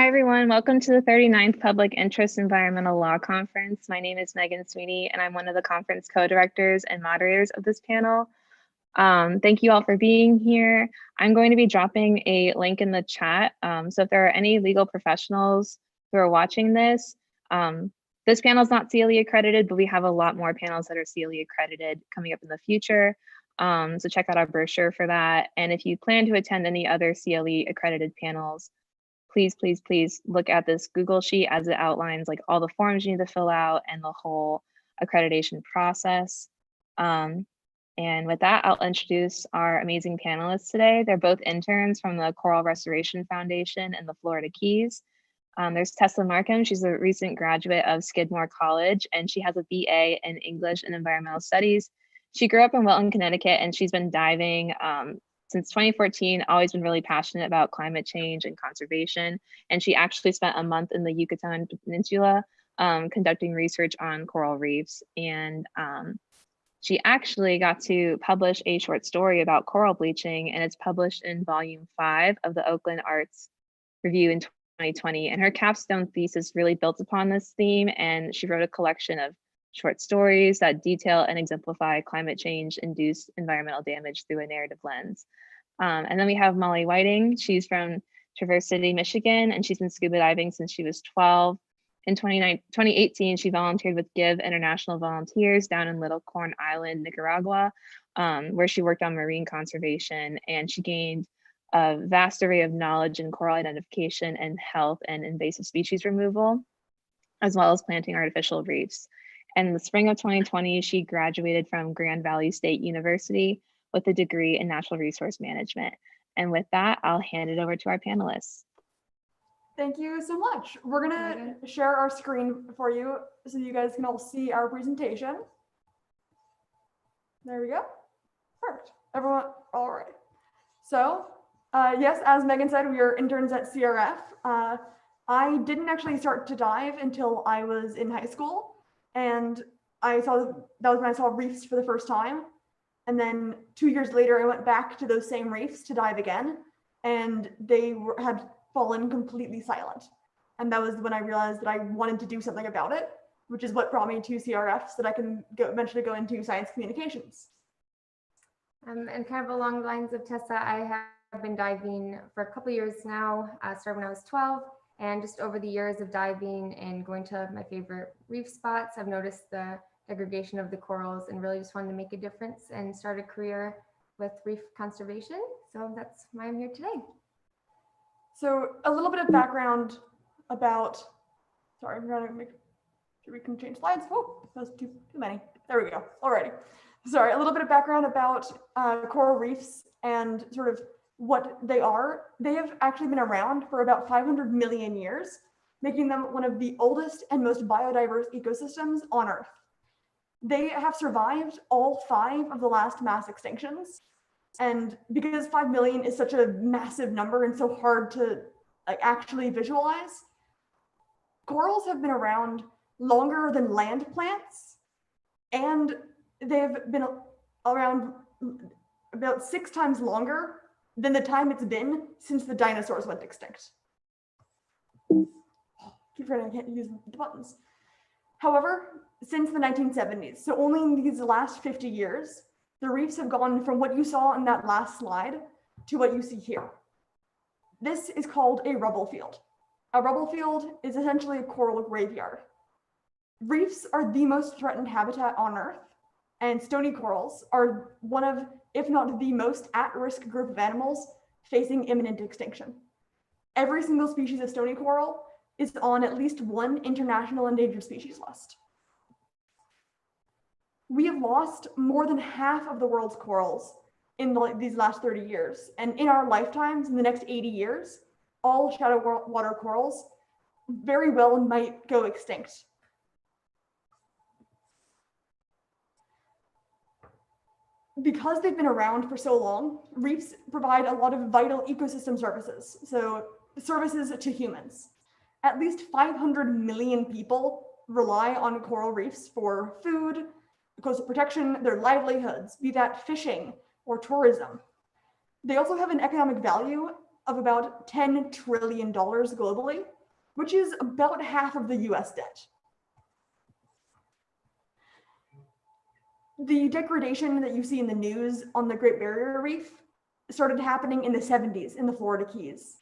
Hi, everyone. Welcome to the 39th Public Interest Environmental Law Conference. My name is Megan Sweeney, and I'm one of the conference co-directors and moderators of this panel. Thank you all for being here. I'm going to be dropping a link in the chat. So if there are any legal professionals who are watching this panel is not CLE accredited, but we have a lot more panels that are CLE accredited coming up in the future. So check out our brochure for that. And if you plan to attend any other CLE accredited panels, please look at this Google Sheet as it outlines like all the forms you need to fill out and the whole accreditation process. And with that, I'll introduce our amazing panelists today. They're both interns from the Coral Restoration Foundation in the Florida Keys. There's Tessa Markham. She's a recent graduate of Skidmore College, and she has a BA in English and Environmental Studies. She grew up in Wilton, Connecticut, and she's been diving since 2014, always been really passionate about climate change and conservation. And she actually spent a month in the Yucatan Peninsula conducting research on coral reefs. And she actually got to publish a short story about coral bleaching, and it's published in volume 5 of the Oakland Arts Review in 2020. And her capstone thesis really built upon this theme, and she wrote a collection of short stories that detail and exemplify climate change-induced environmental damage through a narrative lens. And then we have Molly Whiting. She's from Traverse City, Michigan, and she's been scuba diving since she was 12. In 2018, she volunteered with Give International Volunteers down in Little Corn Island, Nicaragua, where she worked on marine conservation, and she gained a vast array of knowledge in coral identification and health and invasive species removal, as well as planting artificial reefs. And in the spring of 2020, she graduated from Grand Valley State University with a degree in natural resource management. And with that, I'll hand it over to our panelists. Thank you so much. We're gonna share our screen for you so you guys can all see our presentation. There we go. Perfect. Everyone, all right. So yes, as Megan said, we are interns at CRF. I didn't actually start to dive until I was in high school. And that was when I saw reefs for the first time. And then 2 years later, I went back to those same reefs to dive again, and they had fallen completely silent. And that was when I realized that I wanted to do something about it, which is what brought me to CRF so that I can eventually go into science communications. And kind of along the lines of Tessa, I have been diving for a couple of years now, started when I was 12. And just over the years of diving and going to my favorite reef spots, I've noticed the degradation of the corals and really just wanted to make a difference and start a career with reef conservation. So that's why I'm here today. So a little bit of background about, sorry, I'm trying to make sure we can change slides. Oh, that was too many. There we go. Alrighty. Sorry, a little bit of background about coral reefs and sort of what they are. They have actually been around for about 500 million years, making them one of the oldest and most biodiverse ecosystems on Earth. They have survived all 5 of the last mass extinctions. And because 5 million is such a massive number and so hard to actually visualize, corals have been around longer than land plants, and they've been around about 6 times longer than the time it's been since the dinosaurs went extinct. Keep trying to use the buttons. However, since the 1970s, so only in these last 50 years, the reefs have gone from what you saw in that last slide to what you see here. This is called a rubble field. A rubble field is essentially a coral graveyard. Reefs are the most threatened habitat on Earth, and stony corals are one of, if not the most at-risk group of animals facing imminent extinction. Every single species of stony coral is on at least one international endangered species list. We have lost more than half of the world's corals in these last 30 years. And in our lifetimes, in the next 80 years, all shallow water corals very well might go extinct. Because they've been around for so long, reefs provide a lot of vital ecosystem services, so services to humans. At least 500 million people rely on coral reefs for food, coastal protection, their livelihoods, be that fishing or tourism. They also have an economic value of about $10 trillion globally, which is about half of the US debt. The degradation that you see in the news on the Great Barrier Reef started happening in the 70s in the Florida Keys.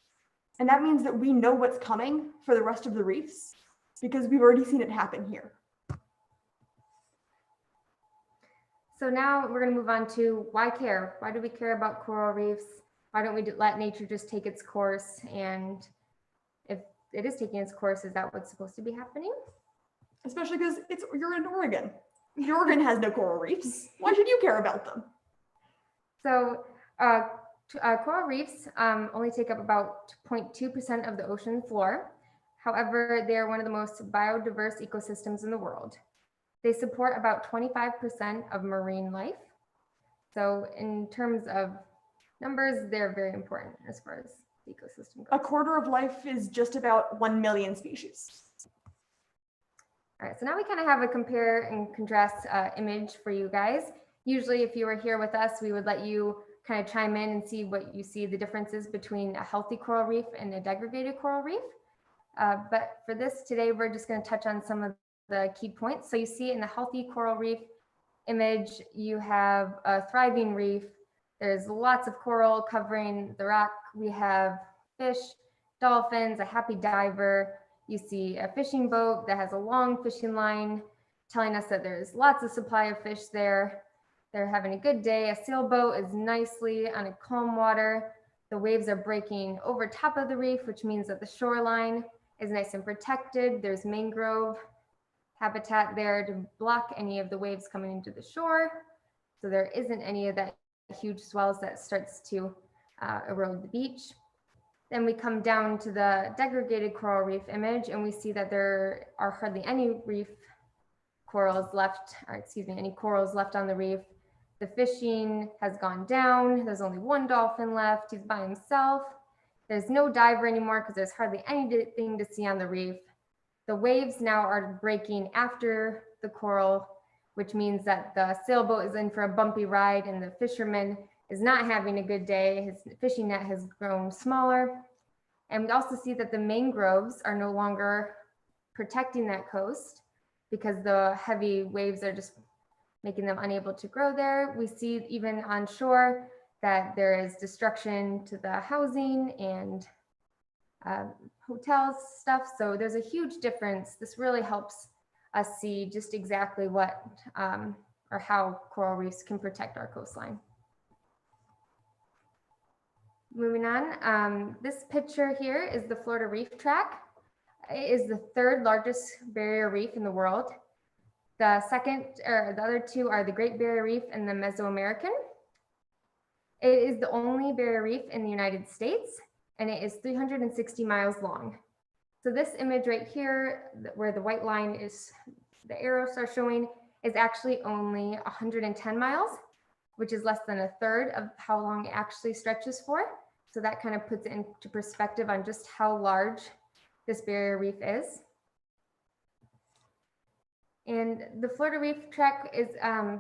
And that means that we know what's coming for the rest of the reefs because we've already seen it happen here. So now we're going to move on to why care? Why do we care about coral reefs? Why don't we let nature just take its course? And if it is taking its course, is that what's supposed to be happening? Especially because you're in Oregon. Oregon has no coral reefs. Why should you care about them? So coral reefs only take up about 0.2% of the ocean floor. However, they are one of the most biodiverse ecosystems in the world. They support about 25% of marine life. So in terms of numbers, they're very important as far as the ecosystem goes. A quarter of life is just about 1 million species. All right, so now we kind of have a compare and contrast image for you guys. Usually if you were here with us, we would let you kind of chime in and see what you see the differences between a healthy coral reef and a degraded coral reef. But for this today, we're just going to touch on some of the key points. So you see in the healthy coral reef image, you have a thriving reef. There's lots of coral covering the rock. We have fish, dolphins, a happy diver. You see a fishing boat that has a long fishing line telling us that there's lots of supply of fish there. They're having a good day. A sailboat is nicely on a calm water. The waves are breaking over top of the reef, which means that the shoreline is nice and protected. There's mangrove habitat there to block any of the waves coming into the shore. So there isn't any of that huge swells that starts to erode the beach. Then we come down to the degraded coral reef image and we see that there are hardly any reef corals left, or excuse me, any corals left on the reef. The fishing has gone down. There's only one dolphin left. He's by himself. There's no diver anymore because there's hardly anything to see on the reef. The waves now are breaking after the coral, which means that the sailboat is in for a bumpy ride and the fisherman is not having a good day. His fishing net has grown smaller. And we also see that the mangroves are no longer protecting that coast because the heavy waves are just making them unable to grow there. We see even on shore that there is destruction to the housing and hotels stuff. So there's a huge difference. This really helps us see just exactly what or how coral reefs can protect our coastline. Moving on, this picture here is the Florida Reef Track. It is the third largest barrier reef in the world. The second, or the other two are the Great Barrier Reef and the Mesoamerican. It is the only barrier reef in the United States, and it is 360 miles long. So this image right here, where the white line is, the arrows are showing, is actually only 110 miles, which is less than a third of how long it actually stretches for. So that kind of puts it into perspective on just how large this barrier reef is. And the Florida Reef Track is,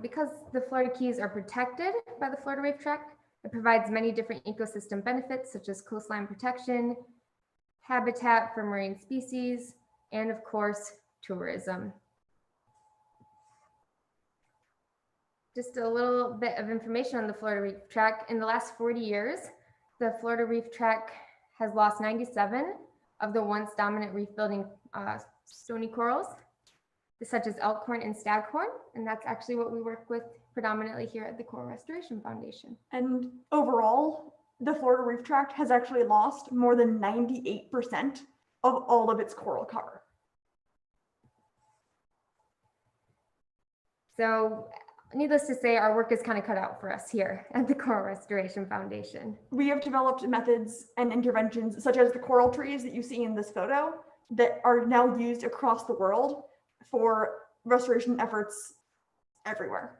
because the Florida Keys are protected by the Florida Reef Track, it provides many different ecosystem benefits such as coastline protection, habitat for marine species, and of course, tourism. Just a little bit of information on the Florida Reef Track. In the last 40 years, the Florida Reef Track has lost 97 of the once dominant reef building stony corals, such as elkhorn and staghorn. And that's actually what we work with predominantly here at the Coral Restoration Foundation. And overall, the Florida Reef Tract has actually lost more than 98% of all of its coral cover. So needless to say, our work is kind of cut out for us here at the Coral Restoration Foundation. We have developed methods and interventions such as the coral trees that you see in this photo that are now used across the world for restoration efforts everywhere.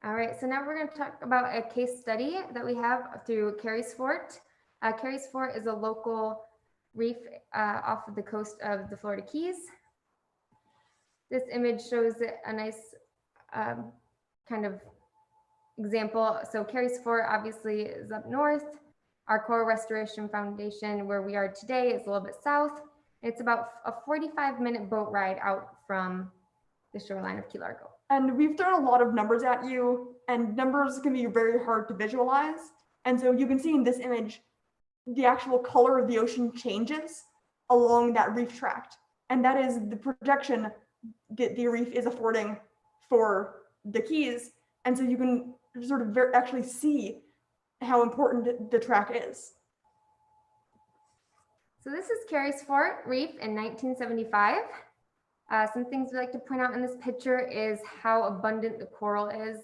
All right, so now we're going to talk about a case study that we have through Carey's Fort. Carey's Fort is a local reef off of the coast of the Florida Keys. This image shows a nice kind of example. So Carey's Fort obviously is up north. Our Coral Restoration Foundation, where we are today, is a little bit south. It's about a 45-minute boat ride out from the shoreline of Key Largo. And we've thrown a lot of numbers at you, and numbers can be very hard to visualize. And so you can see in this image, the actual color of the ocean changes along that reef tract. And that is the projection that the reef is affording for the Keys. And so you can sort of actually see how important the track is. So this is Carey's Fort Reef in 1975. Some things we like to point out in this picture is how abundant the coral is.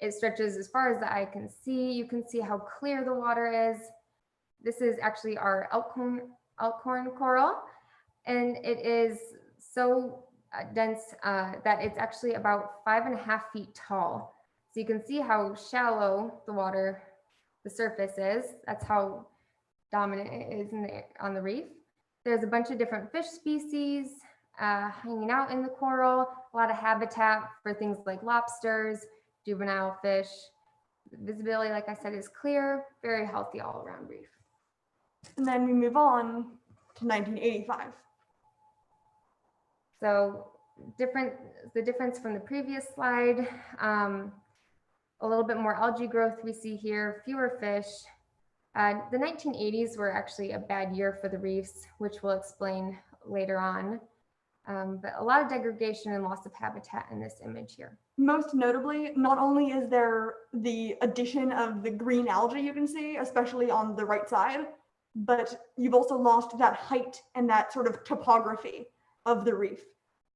It stretches as far as the eye can see. You can see how clear the water is. This is actually our elkhorn coral, and it is so dense that it's actually about 5.5 feet tall. So you can see how shallow the surface is. That's how dominant it is on the reef. There's a bunch of different fish species hanging out in the coral, a lot of habitat for things like lobsters, juvenile fish. Visibility, like I said, is clear, very healthy all around reef. And then we move on to 1985. So the difference from the previous slide, a little bit more algae growth we see here, fewer fish. The 1980s were actually a bad year for the reefs, which we'll explain later on. But a lot of degradation and loss of habitat in this image here. Most notably, not only is there the addition of the green algae you can see, especially on the right side, but you've also lost that height and that sort of topography of the reef.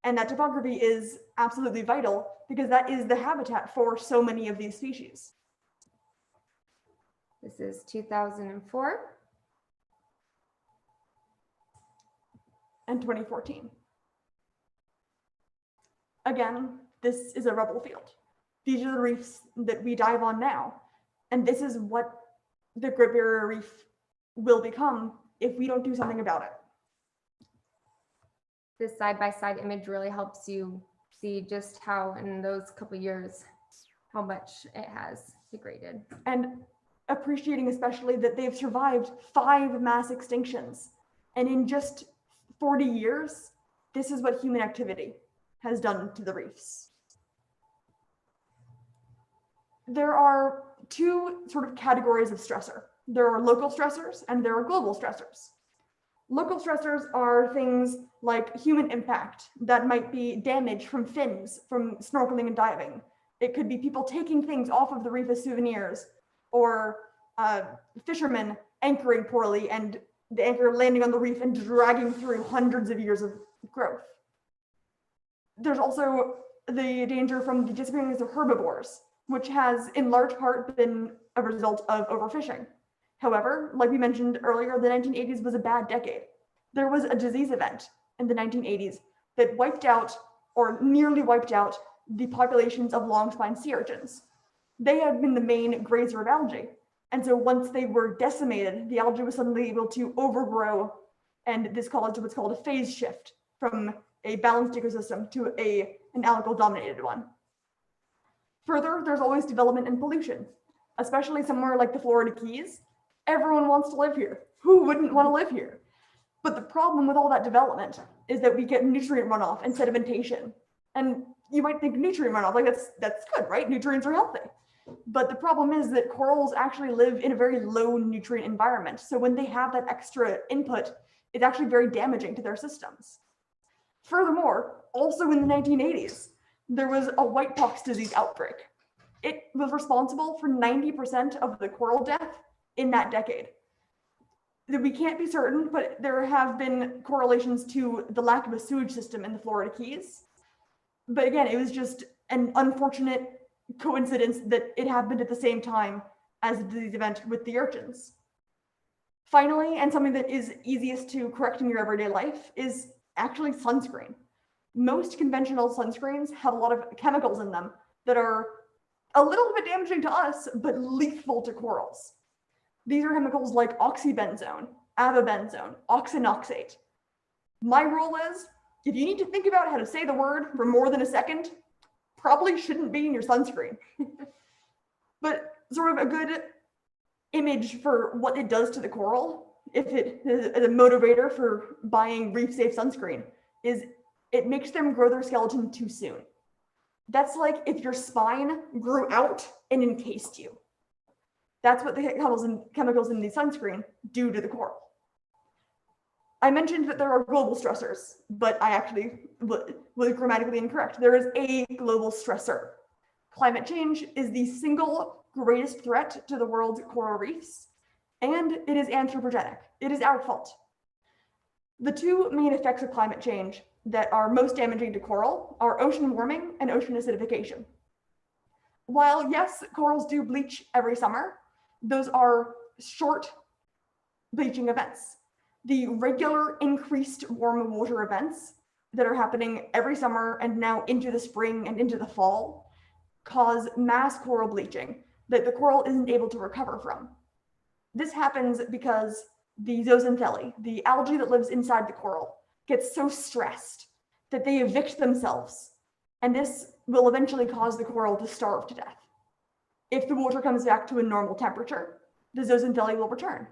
And that topography is absolutely vital because that is the habitat for so many of these species. This is 2004. And 2014. Again, this is a rubble field. These are the reefs that we dive on now. And this is what the Great Barrier Reef will become if we don't do something about it. This side-by-side image really helps you see just how in those couple years, how much it has degraded. And appreciating especially that they've survived 5 mass extinctions. And in just 40 years, this is what human activity has done to the reefs. There are 2 sort of categories of stressor. There are local stressors and there are global stressors. Local stressors are things like human impact that might be damage from fins from snorkeling and diving. It could be people taking things off of the reef as souvenirs, or fishermen anchoring poorly and the anchor landing on the reef and dragging through hundreds of years of growth. There's also the danger from the disappearance of herbivores, which has in large part been a result of overfishing. However, like we mentioned earlier, the 1980s was a bad decade. There was a disease event in the 1980s that wiped out or nearly wiped out the populations of long-spine sea urchins. They had been the main grazer of algae. And so once they were decimated, the algae was suddenly able to overgrow, and this caused what's called a phase shift from a balanced ecosystem to an algal-dominated one. Further, there's always development and pollution, especially somewhere like the Florida Keys. Everyone wants to live here. Who wouldn't want to live here? But the problem with all that development is that we get nutrient runoff and sedimentation. And you might think nutrient runoff, like that's good, right? Nutrients are healthy. But the problem is that corals actually live in a very low nutrient environment. So when they have that extra input, it's actually very damaging to their systems. Furthermore, also in the 1980s, there was a whitepox disease outbreak. It was responsible for 90% of the coral death in that decade. We can't be certain, but there have been correlations to the lack of a sewage system in the Florida Keys. But again, it was just an unfortunate coincidence that it happened at the same time as the disease event with the urchins. Finally, and something that is easiest to correct in your everyday life, is actually sunscreen. Most conventional sunscreens have a lot of chemicals in them that are a little bit damaging to us, but lethal to corals. These are chemicals like oxybenzone, avobenzone, oxinoxate. My rule is, if you need to think about how to say the word for more than a second, probably shouldn't be in your sunscreen. But sort of a good image for what it does to the coral, if it is a motivator for buying reef safe sunscreen, is it makes them grow their skeleton too soon. That's like if your spine grew out and encased you. That's what the chemicals in the sunscreen do to the coral. I mentioned that there are global stressors, but I actually was grammatically incorrect. There is a global stressor. Climate change is the single greatest threat to the world's coral reefs, and it is anthropogenic. It is our fault. The two main effects of climate change that are most damaging to coral are ocean warming and ocean acidification. While yes, corals do bleach every summer, those are short bleaching events. The regular increased warm water events that are happening every summer and now into the spring and into the fall cause mass coral bleaching that the coral isn't able to recover from. This happens because the zooxanthellae, the algae that lives inside the coral, gets so stressed that they evict themselves, and this will eventually cause the coral to starve to death. If the water comes back to a normal temperature, the zooxanthellae will return.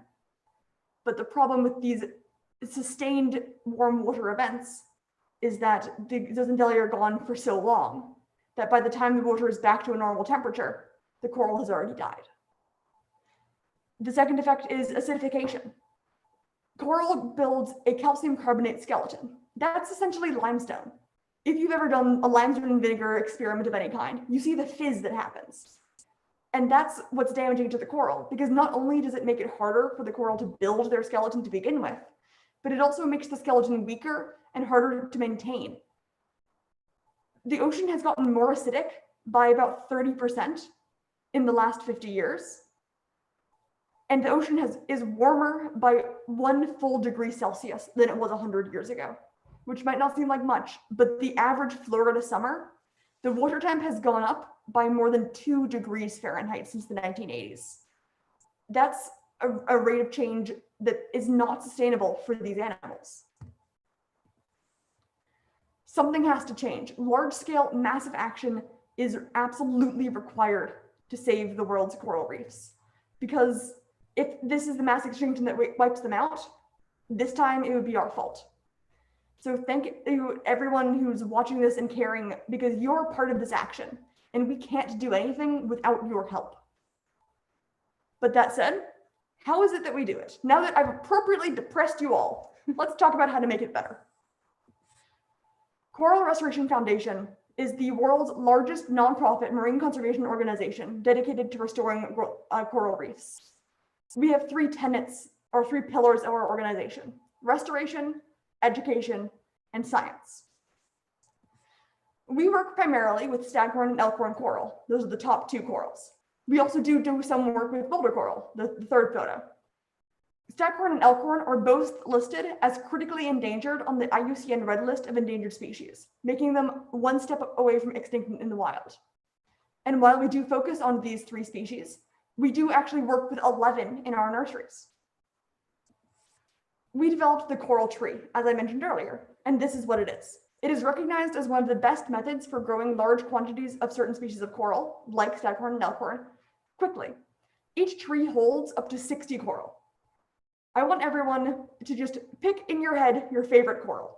But the problem with these sustained warm water events is that the zooxanthellae are gone for so long that by the time the water is back to a normal temperature, the coral has already died. The second effect is acidification. Coral builds a calcium carbonate skeleton. That's essentially limestone. If you've ever done a limestone and vinegar experiment of any kind, you see the fizz that happens. And that's what's damaging to the coral, because not only does it make it harder for the coral to build their skeleton to begin with, but it also makes the skeleton weaker and harder to maintain. The ocean has gotten more acidic by about 30% in the last 50 years. And the ocean is warmer by 1 full degree Celsius than it was 100 years ago, which might not seem like much, but the average Florida summer, the water temp has gone up by more than 2 degrees Fahrenheit since the 1980s. That's a rate of change that is not sustainable for these animals. Something has to change. Large-scale, massive action is absolutely required to save the world's coral reefs, because if this is the mass extinction that wipes them out, this time it would be our fault. So thank you everyone who's watching this and caring, because you're part of this action and we can't do anything without your help. But that said, how is it that we do it? Now that I've appropriately depressed you all, let's talk about how to make it better. Coral Restoration Foundation is the world's largest nonprofit marine conservation organization dedicated to restoring coral reefs. We have 3 tenets or 3 pillars of our organization: restoration, education, and science. We work primarily with staghorn and elkhorn coral. Those are the top 2 corals. We also do some work with boulder coral, the third photo. Staghorn and elkhorn are both listed as critically endangered on the IUCN Red List of endangered species, making them 1 step away from extinction in the wild. And while we do focus on these 3 species, we do actually work with 11 in our nurseries. We developed the coral tree, as I mentioned earlier, and this is what it is. It is recognized as one of the best methods for growing large quantities of certain species of coral, like staghorn and elkhorn, quickly. Each tree holds up to 60 coral. I want everyone to just pick in your head your favorite coral.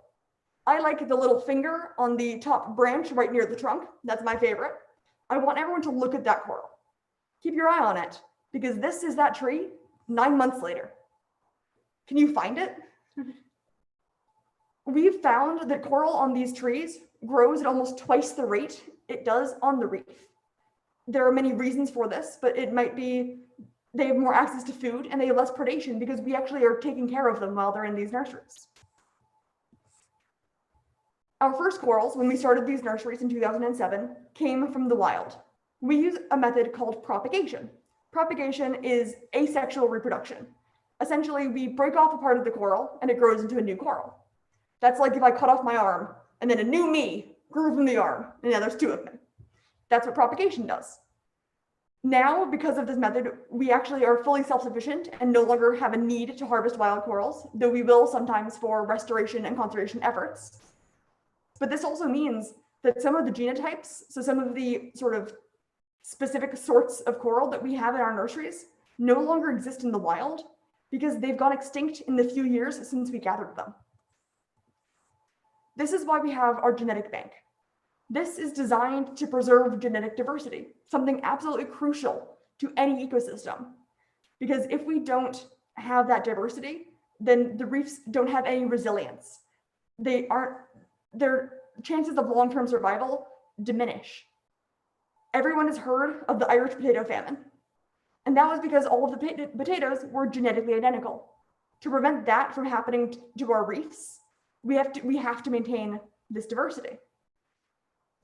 I like the little finger on the top branch right near the trunk. That's my favorite. I want everyone to look at that coral. Keep your eye on it, because this is that tree 9 months later. Can you find it? We've found that coral on these trees grows at almost twice the rate it does on the reef. There are many reasons for this, but it might be they have more access to food and they have less predation because we actually are taking care of them while they're in these nurseries. Our first corals, when we started these nurseries in 2007, came from the wild. We use a method called propagation. Propagation is asexual reproduction. Essentially, we break off a part of the coral and it grows into a new coral. That's like if I cut off my arm and then a new me grew from the arm, and now there's 2 of me. That's what propagation does. Now, because of this method, we actually are fully self-sufficient and no longer have a need to harvest wild corals, though we will sometimes for restoration and conservation efforts. But this also means that some of the genotypes, so some of the sort of specific sorts of coral that we have in our nurseries, no longer exist in the wild because they've gone extinct in the few years since we gathered them. This is why we have our genetic bank. This is designed to preserve genetic diversity, something absolutely crucial to any ecosystem. Because if we don't have that diversity, then the reefs don't have any resilience. Their chances of long-term survival diminish. Everyone has heard of the Irish potato famine. And that was because all of the potatoes were genetically identical. To prevent that from happening to our reefs, we have to maintain this diversity.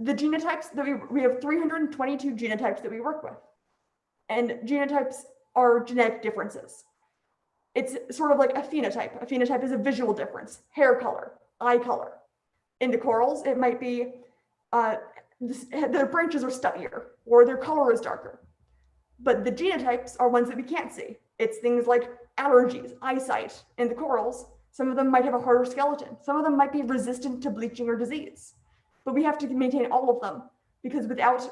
The genotypes that we have 322 genotypes that we work with. And genotypes are genetic differences. It's sort of like a phenotype. A phenotype is a visual difference, hair color, eye color. In the corals, it might be their branches are stubbier or their color is darker. But the genotypes are ones that we can't see. It's things like allergies, eyesight. In the corals, some of them might have a harder skeleton. Some of them might be resistant to bleaching or disease. But we have to maintain all of them because without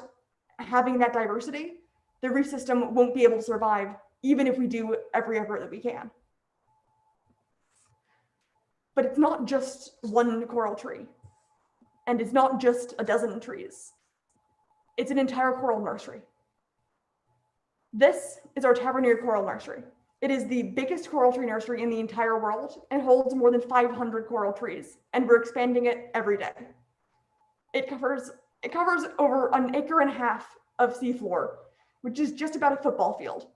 having that diversity, the reef system won't be able to survive, even if we do every effort that we can. But it's not just one coral tree, and it's not just a dozen trees. It's an entire coral nursery. This is our Tavernier Coral Nursery. It is the biggest coral tree nursery in the entire world and holds more than 500 coral trees, and we're expanding it every day. It covers over 1.5 acres of seafloor, which is just about a football field.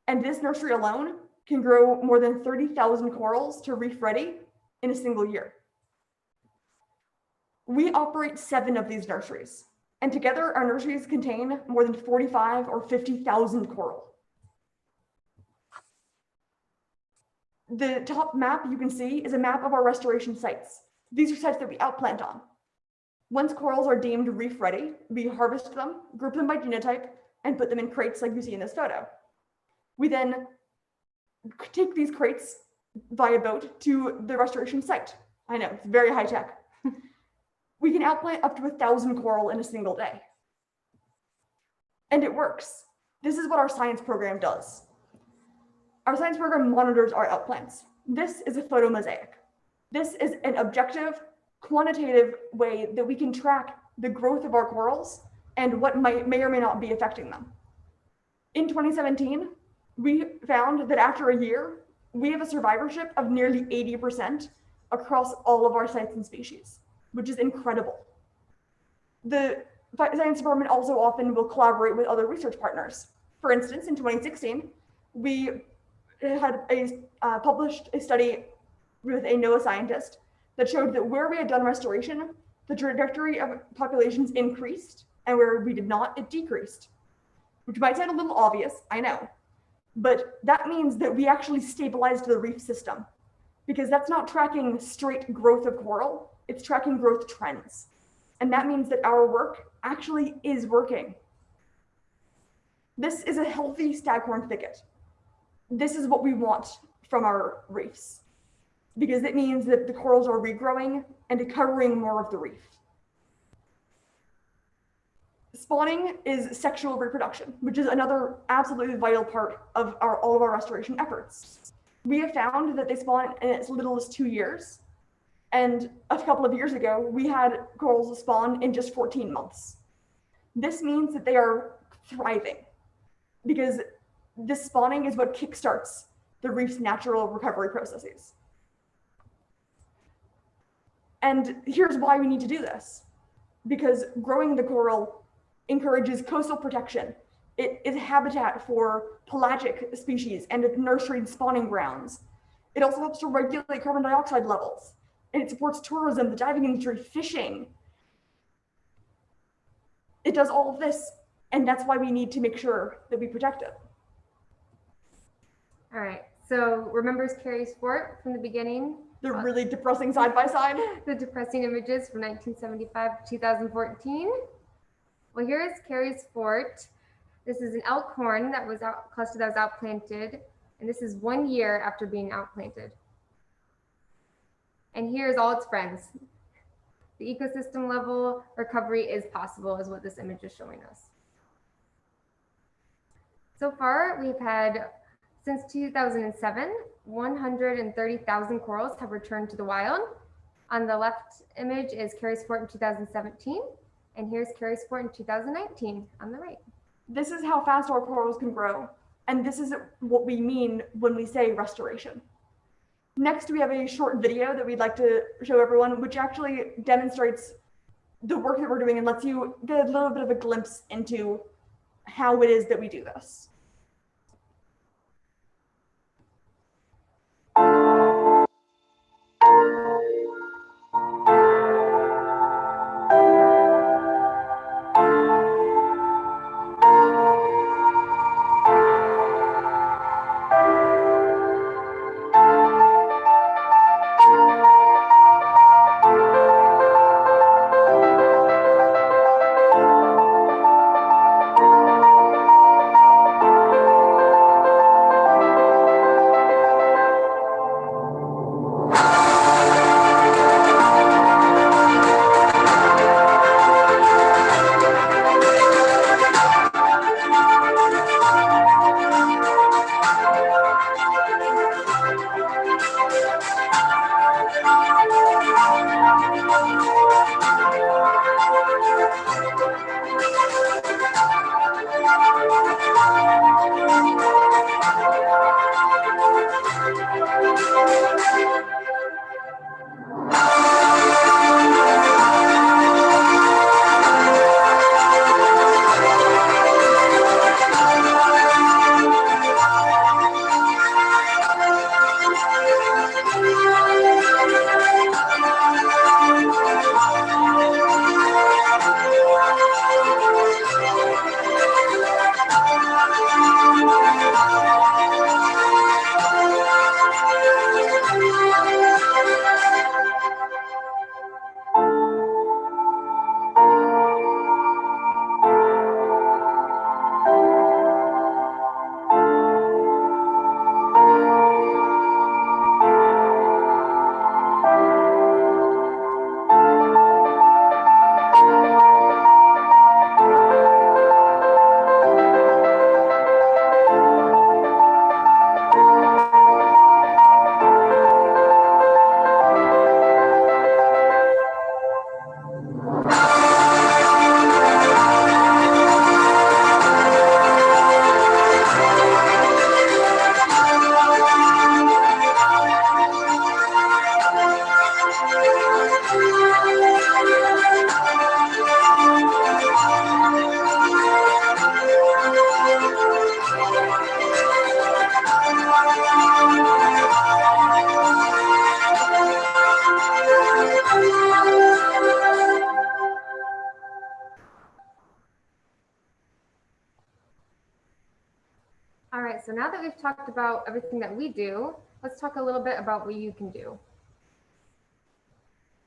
And this nursery alone can grow more than 30,000 corals to reef ready in a single year. We operate 7 of these nurseries, and together our nurseries contain more than 45 or 50,000 coral. The top map you can see is a map of our restoration sites. These are sites that we outplant on. Once corals are deemed reef ready, we harvest them, group them by genotype, and put them in crates like you see in this photo. We then take these crates via boat to the restoration site. I know, it's very high tech. We can outplant up to 1,000 coral in a single day. And it works. This is what our science program does. Our science program monitors our outplants. This is a photomosaic. This is an objective, quantitative way that we can track the growth of our corals and what may or may not be affecting them. In 2017, we found that after a year, we have a survivorship of nearly 80% across all of our sites and species, which is incredible. The science department also often will collaborate with other research partners. For instance, in 2016, we had published a study with a NOAA scientist that showed that where we had done restoration, the trajectory of populations increased, and where we did not, it decreased. Which might sound a little obvious, I know, but that means that we actually stabilized the reef system, because that's not tracking straight growth of coral, it's tracking growth trends. And that means that our work actually is working. This is a healthy staghorn thicket. This is what we want from our reefs, because it means that the corals are regrowing and covering more of the reef. Spawning is sexual reproduction, which is another absolutely vital part of all of our restoration efforts. We have found that they spawn in as little as 2 years. And a couple of years ago, we had corals spawn in just 14 months. This means that they are thriving, because this spawning is what kickstarts the reef's natural recovery processes. And here's why we need to do this. Because growing the coral encourages coastal protection. It is habitat for pelagic species and nursery spawning grounds. It also helps to regulate carbon dioxide levels. And it supports tourism, the diving industry, fishing. It does all of this, and that's why we need to make sure that we protect it. All right, so remembers Carrie's fort from the beginning? The really depressing side by side. The depressing images from 1975 to 2014. Well, here is Carrie's fort. This is an elk horn that was cluster that was outplanted, and this is 1 year after being outplanted. And here's all its friends. The ecosystem level recovery is possible, is what this image is showing us. So far, we've had Since 2007, 130,000 corals have returned to the wild. On the left image is Carey's Fort in 2017, and here's Carey's Fort in 2019 on the right. This is how fast our corals can grow, and this is what we mean when we say restoration. Next, we have a short video that we'd like to show everyone, which actually demonstrates the work that we're doing and lets you get a little bit of a glimpse into how it is that we do this. All right, so now that we've talked about everything that we do, let's talk a little bit about what you can do.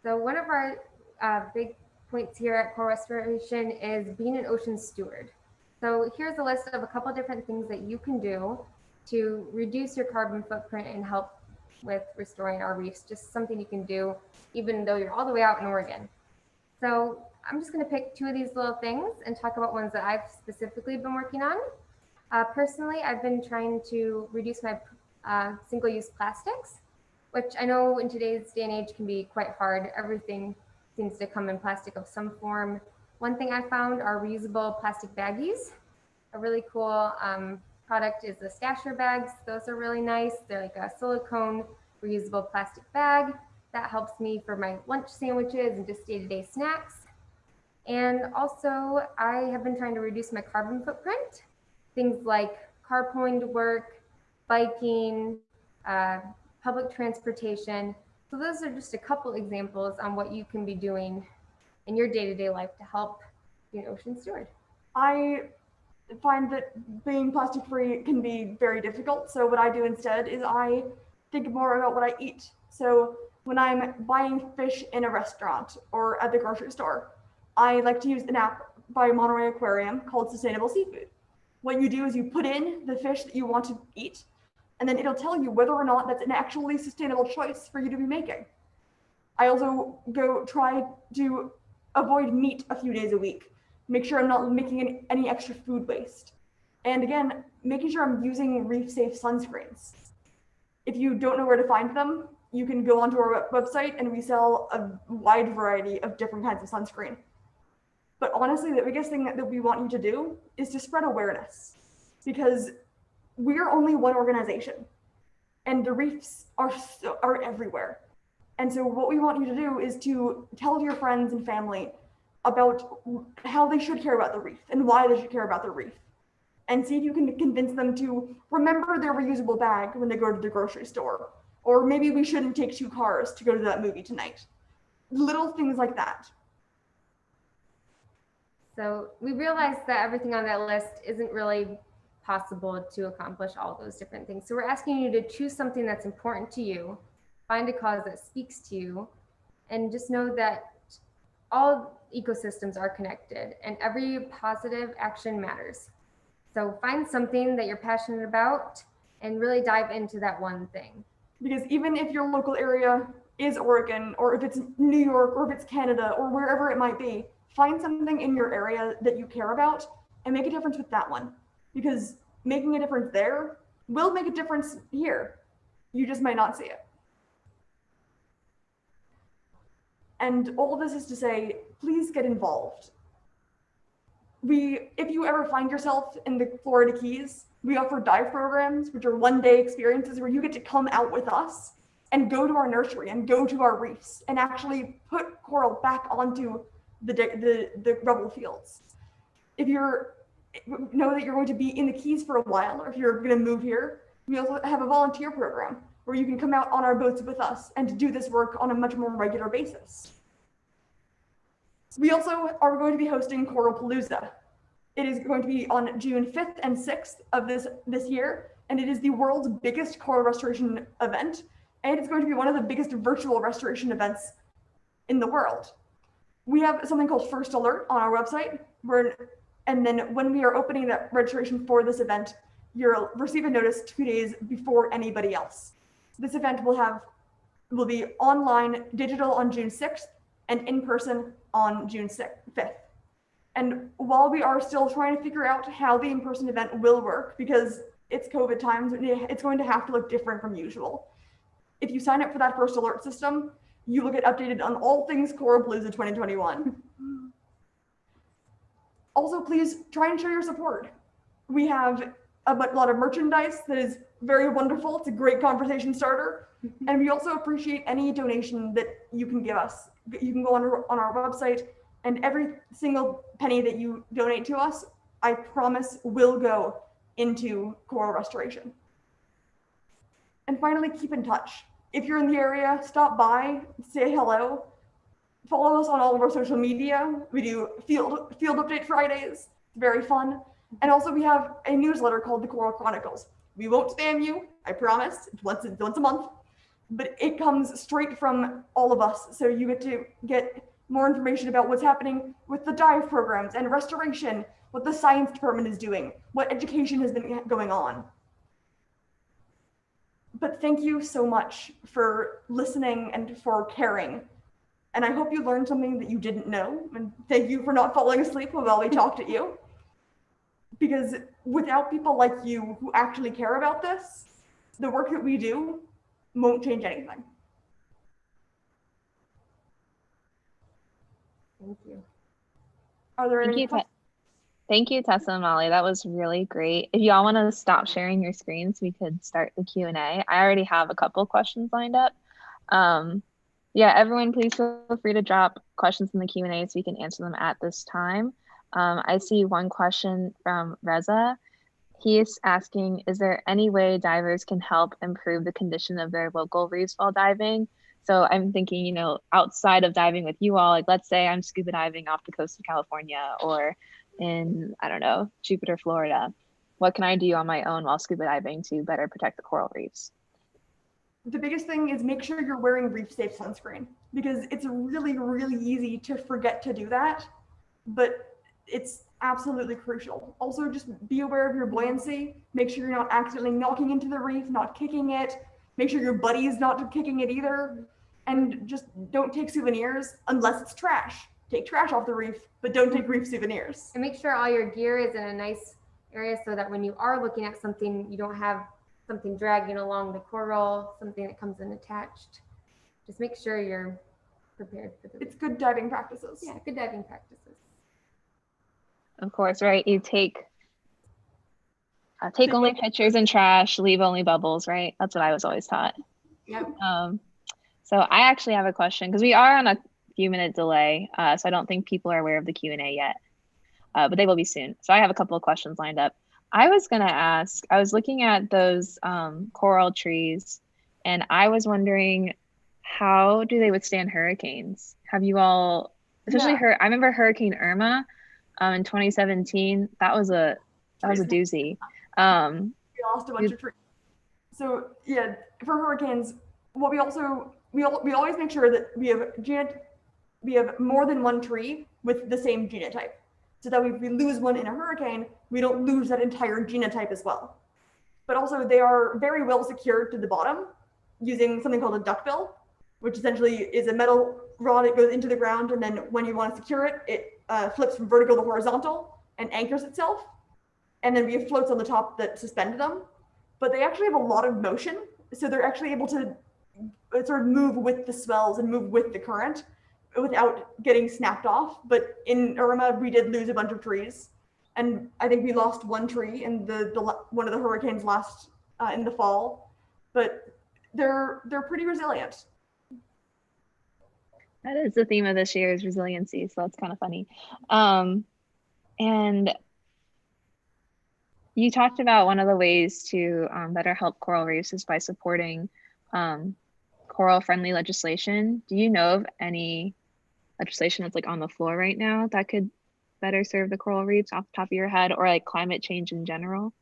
So one of our big points here at Coral Restoration is being an ocean steward. So here's a list of a couple different things that you can do to reduce your carbon footprint and help with restoring our reefs, just something you can do even though you're all the way out in Oregon. So I'm just going to pick two of these little things and talk about ones that I've specifically been working on. Personally, I've been trying to reduce my single-use plastics, which I know in today's day and age can be quite hard. Everything seems to come in plastic of some form. One thing I found are reusable plastic baggies. A really cool product is the stasher bags. Those are really nice. They're like a silicone reusable plastic bag. That helps me for my lunch sandwiches and just day-to-day snacks. And also, I have been trying to reduce my carbon footprint. Things like carpooling to work, biking, public transportation. So those are just a couple examples on what you can be doing in your day-to-day life to help be an ocean steward. I find that being plastic free can be very difficult. So what I do instead is I think more about what I eat. So when I'm buying fish in a restaurant or at the grocery store, I like to use an app by Monterey Aquarium called Sustainable Seafood. What you do is you put in the fish that you want to eat, and then it'll tell you whether or not that's an actually sustainable choice for you to be making. I also go try to avoid meat a few days a week, make sure I'm not making any extra food waste. And again, making sure I'm using reef safe sunscreens. If you don't know where to find them, you can go onto our website and we sell a wide variety of different kinds of sunscreen. But honestly, the biggest thing that we want you to do is to spread awareness, because we're only one organization and the reefs are everywhere. And so what we want you to do is to tell your friends and family about how they should care about the reef and why they should care about the reef. And see if you can convince them to remember their reusable bag when they go to the grocery store. Or maybe we shouldn't take 2 cars to go to that movie tonight. Little things like that. So we realized that everything on that list isn't really possible to accomplish all those different things. So we're asking you to choose something that's important to you, find a cause that speaks to you, and just know that all ecosystems are connected and every positive action matters. So find something that you're passionate about and really dive into that one thing. Because even if your local area is Oregon, or if it's New York, or if it's Canada, or wherever it might be, find something in your area that you care about and make a difference with that one. Because making a difference there will make a difference here. You just might not see it. And all this is to say, please get involved. If you ever find yourself in the Florida Keys, we offer dive programs, which are one-day experiences where you get to come out with us and go to our nursery and go to our reefs and actually put coral back onto the rubble fields. If you know that you're going to be in the Keys for a while, or if you're going to move here, we also have a volunteer program where you can come out on our boats with us and do this work on a much more regular basis. We also are going to be hosting Coralpalooza. It is going to be on June 5th and 6th of this year, and it is the world's biggest coral restoration event, and it's going to be one of the biggest virtual restoration events in the world. We have something called First Alert on our website, and then when we are opening that registration for this event, you'll receive a notice 2 days before anybody else. This event will be online, digital on June 6th, and in person on June 5th. And while we are still trying to figure out how the in-person event will work, because it's COVID times, it's going to have to look different from usual. If you sign up for that First Alert system, you will get updated on all things Coralpalooza 2021. Also, please try and show your support. We have a lot of merchandise that is very wonderful. It's a great conversation starter. And we also appreciate any donation that you can give us. You can go on our website, and every single penny that you donate to us, I promise will go into coral restoration. And finally, keep in touch. If you're in the area, stop by, say hello, follow us on all of our social media. We do field update Fridays. It's very fun. And also we have a newsletter called the Coral Chronicles. We won't spam you, I promise. It's once a month, but it comes straight from all of us. So you get to get more information about what's happening with the dive programs and restoration, what the science department is doing, what education has been going on. But thank you so much for listening and for caring. And I hope you learned something that you didn't know. And thank you for not falling asleep while we talked at you. Because without people like you who actually care about this, the work that we do won't change anything. Thank you. Are there any questions? Thank you, Tessa and Molly. That was really great. If y'all want to stop sharing your screens, we could start the Q&A. I already have a couple questions lined up. Yeah, everyone, please feel free to drop questions in the Q&A so we can answer them at this time. I see one question from Reza. He is asking, is there any way divers can help improve the condition of their local reefs while diving? So I'm thinking, you know, outside of diving with you all, like let's say I'm scuba diving off the coast of California or in, I don't know, Jupiter, Florida. What can I do on my own while scuba diving to better protect the coral reefs? The biggest thing is make sure you're wearing reef safe sunscreen, because it's really, really easy to forget to do that, but it's absolutely crucial. Also, just be aware of your buoyancy. Make sure you're not accidentally knocking into the reef, not kicking it. Make sure your buddy's not kicking it either. And just don't take souvenirs unless it's trash. Take trash off the reef, but don't take reef souvenirs. And make sure all your gear is in a nice area so that when you are looking at something, you don't have something dragging along the coral, something that comes in attached. Just make sure you're prepared for the. It's good diving practices. Yeah, good diving practices. Of course, right? You take only pictures and trash, leave only bubbles, right? That's what I was always taught. Yep. So I actually have a question because we are on a few minute delay, so I don't think people are aware of the Q&A yet, but they will be soon. So I have a couple of questions lined up. I was gonna ask, I was looking at those coral trees, and I was wondering, how do they withstand hurricanes? Have you all, especially I remember Hurricane Irma in 2017. That was a doozy. We lost a bunch of trees. So yeah, for hurricanes, what we also we always make sure that we have more than one tree with the same genotype, so that if we lose one in a hurricane, we don't lose that entire genotype as well. But also they are very well secured to the bottom using something called a duckbill, which essentially is a metal rod that goes into the ground, and then when you want to secure it, it flips from vertical to horizontal and anchors itself. And then we have floats on the top that suspend them. But they actually have a lot of motion, so they're actually able to sort of move with the swells and move with the current without getting snapped off. But in Irma, we did lose a bunch of trees, and I think we lost one tree in the one of the hurricanes last in the fall. But they're pretty resilient. That is the theme of this year, is resiliency, so that's kind of funny. And you talked about one of the ways to better help coral reefs is by supporting coral-friendly legislation. Do you know of any legislation that's like on the floor right now that could better serve the coral reefs off the top of your head, or like climate change in general?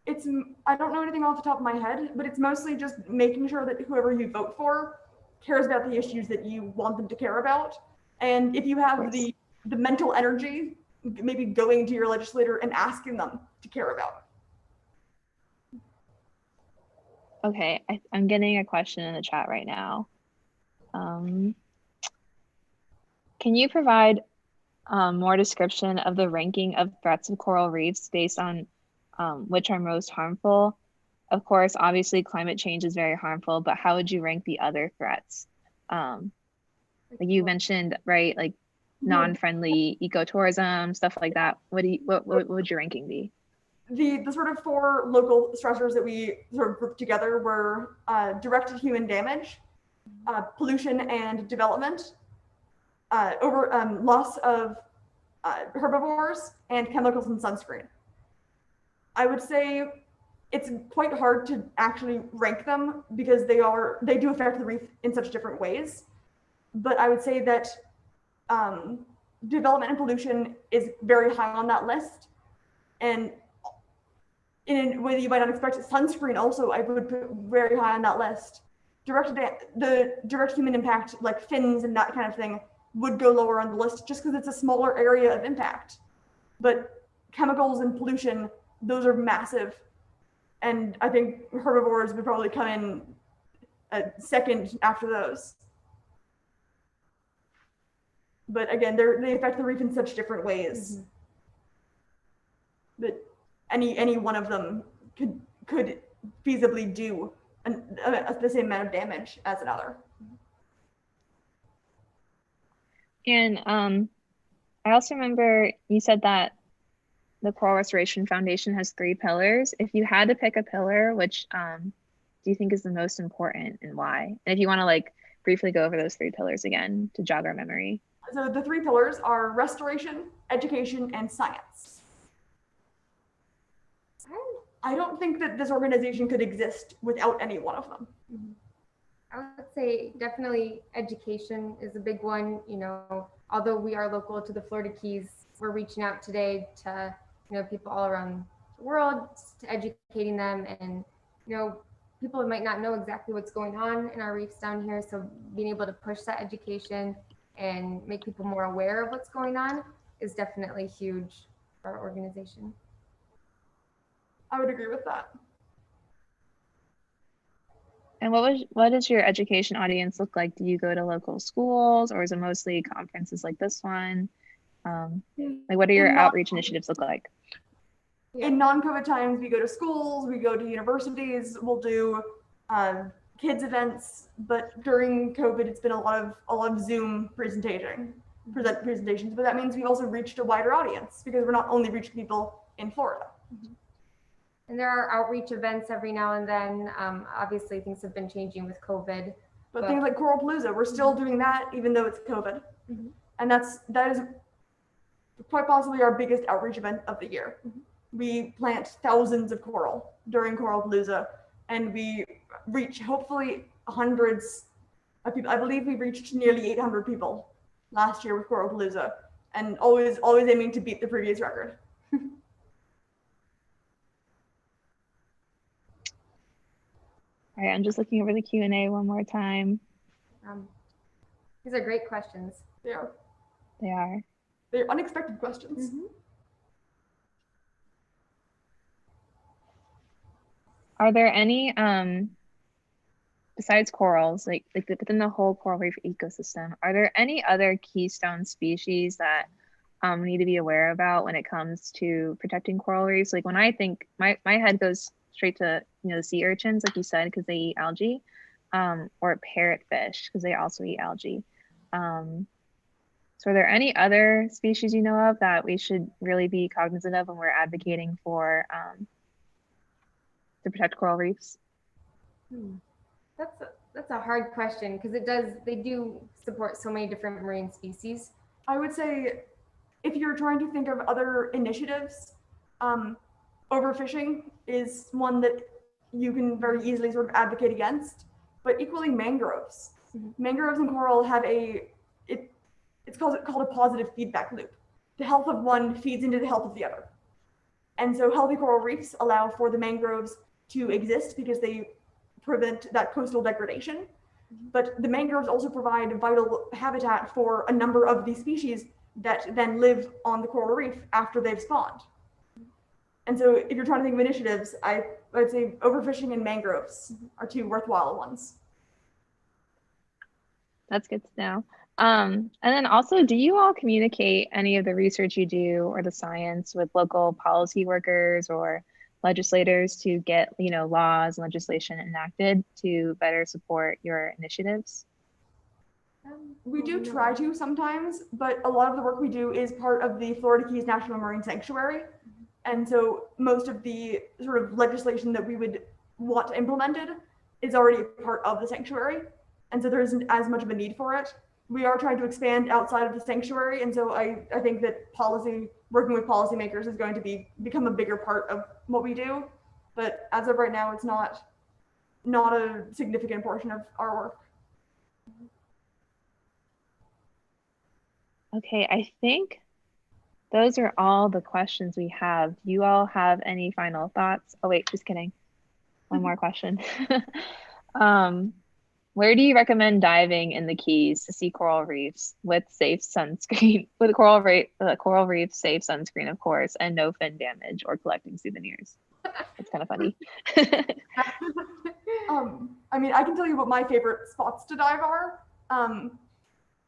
I don't know anything off the top of my head, but it's mostly just making sure that whoever you vote for cares about the issues that you want them to care about. And if you have the mental energy, maybe going to your legislator and asking them to care about. Okay, I'm getting a question in the chat right now. Can you provide more description of the ranking of threats of coral reefs based on which are most harmful? Of course, obviously climate change is very harmful, but how would you rank the other threats? Like you mentioned, right, like non-friendly ecotourism, stuff like that. What would your ranking be? The sort of 4 local stressors that we sort of grouped together were directed human damage, pollution and development, loss of herbivores, and chemicals and sunscreen. I would say it's quite hard to actually rank them because they do affect the reef in such different ways. But I would say that development and pollution is very high on that list. And in a way that you might not expect, sunscreen also I would put very high on that list. The direct human impact, like fins and that kind of thing, would go lower on the list just because it's a smaller area of impact. But chemicals and pollution, those are massive. And I think herbivores would probably come in a second after those. But again, they affect the reef in such different ways that any one of them could feasibly do the same amount of damage as another. And I also remember you said that the Coral Restoration Foundation has 3 pillars. If you had to pick a pillar, which do you think is the most important and why? And if you want to like briefly go over those 3 pillars again to jog our memory. So the 3 pillars are restoration, education, and science. I don't think that this organization could exist without any one of them. I would say definitely education is a big one. You know, although we are local to the Florida Keys, we're reaching out today to, you know, people all around the world, to educating them. And, you know, people might not know exactly what's going on in our reefs down here. So being able to push that education and make people more aware of what's going on is definitely huge for our organization. I would agree with that. And what does your education audience look like? Do you go to local schools, or is it mostly conferences like this one? Like what do your outreach initiatives look like? In non-COVID times, we go to schools, we go to universities, we'll do kids events. But during COVID, it's been a lot of Zoom presentations. But that means we've also reached a wider audience because we're not only reaching people in Florida. And there are outreach events every now and then. Obviously, things have been changing with COVID. But things like Coralpalooza, we're still doing that even though it's COVID. And that is quite possibly our biggest outreach event of the year. We plant thousands of coral during Coralpalooza, and we reach hopefully hundreds of people. I believe we reached nearly 800 people last year with Coralpalooza, and always aiming to beat the previous record. All right, I'm just looking over the Q&A one more time. These are great questions. They are. They are. They're unexpected questions. Are there any, besides corals, like within the whole coral reef ecosystem, are there any other keystone species that we need to be aware about when it comes to protecting coral reefs? Like when I think, my head goes straight to, the sea urchins, like you said, because they eat algae, or parrotfish, because they also eat algae. So are there any other species you know of that we should really be cognizant of when we're advocating for to protect coral reefs? That's a hard question because they do support so many different marine species. I would say if you're trying to think of other initiatives, overfishing is one that you can very easily sort of advocate against, but equally mangroves. Mangroves and coral have it's called a positive feedback loop. The health of one feeds into the health of the other. And so healthy coral reefs allow for the mangroves to exist because they prevent that coastal degradation. But the mangroves also provide vital habitat for a number of these species that then live on the coral reef after they've spawned. And so if you're trying to think of initiatives, I'd say overfishing and mangroves are two worthwhile ones. That's good to know. And then also, do you all communicate any of the research you do or the science with local policy workers or legislators to get, laws and legislation enacted to better support your initiatives? We do try to sometimes, but a lot of the work we do is part of the Florida Keys National Marine Sanctuary. And so most of the sort of legislation that we would want implemented is already a part of the sanctuary. And so there isn't as much of a need for it. We are trying to expand outside of the sanctuary. And so I think that working with policymakers is going to become a bigger part of what we do. But as of right now, it's not a significant portion of our work. Okay, I think those are all the questions we have. Do you all have any final thoughts? Oh wait, just kidding. One more question. Where do you recommend diving in the Keys to see coral reefs with safe sunscreen, with coral reef safe sunscreen, of course, and no fin damage or collecting souvenirs? It's kind of funny. I mean, I can tell you what my favorite spots to dive are.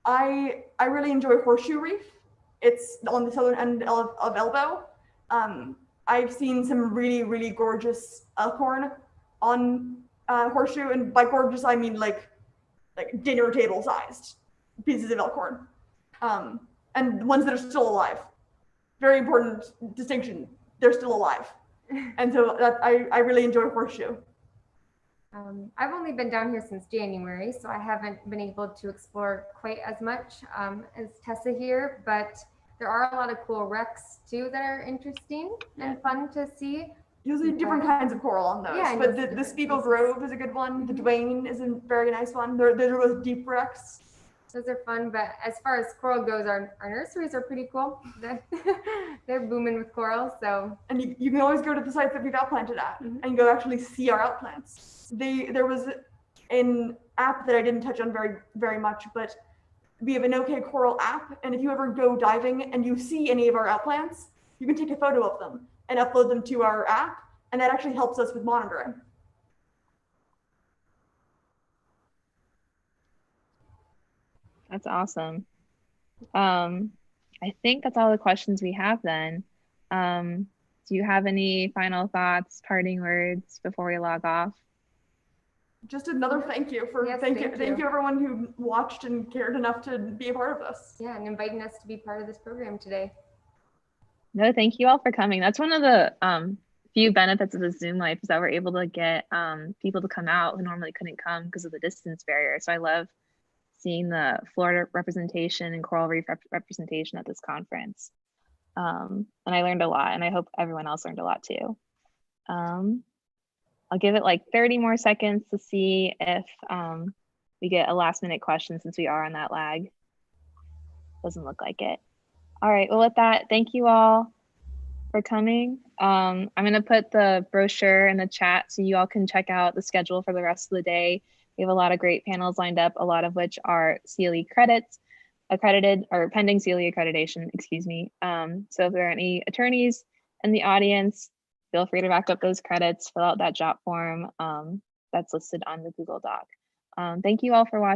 I really enjoy Horseshoe Reef. It's on the southern end of Elbow. I've seen some really, really gorgeous elkhorn on Horseshoe, and by gorgeous I mean like dinner table sized pieces of elkhorn, and ones that are still alive. Very important distinction. They're still alive, and so I really enjoy Horseshoe. I've only been down here since January, so I haven't been able to explore quite as much as Tessa here, but there are a lot of cool wrecks too that are interesting and fun to see. You'll see different kinds of coral on those, but the Spiegel Grove is a good one. The Duane is a very nice one. Those are both deep wrecks. Those are fun, but as far as coral goes, our nurseries are pretty cool. They're booming with coral, so. And you can always go to the sites that we've outplanted at and go actually see our outplants. There was an app that I didn't touch on very, very much, but we have an OK Coral app. And if you ever go diving and you see any of our outplants, you can take a photo of them and upload them to our app. And that actually helps us with monitoring. That's awesome. I think that's all the questions we have then. do you have any final thoughts, parting words before we log off? Just another thank you for Yes, thank thank you you. everyone who watched and cared enough to be a part of this. Yeah, and inviting us to be part of this program today. No, thank you all for coming. That's one of the few benefits of the Zoom life is that we're able to get people to come out who normally couldn't come because of the distance barrier. So I love seeing the Florida representation and coral reef representation at this conference. And I learned a lot, and I hope everyone else learned a lot too. I'll give it like 30 more seconds to see if we get a last minute question since we are on that lag. Doesn't look like it. All right, well, with that, thank you all for coming. I'm gonna put the brochure in the chat so you all can check out the schedule for the rest of the day. We have a lot of great panels lined up, a lot of which are CLE credits, accredited or pending CLE accreditation, excuse me. So if there are any attorneys in the audience, feel free to rack up those credits, fill out that job form that's listed on the Google Doc. Thank you all for watching.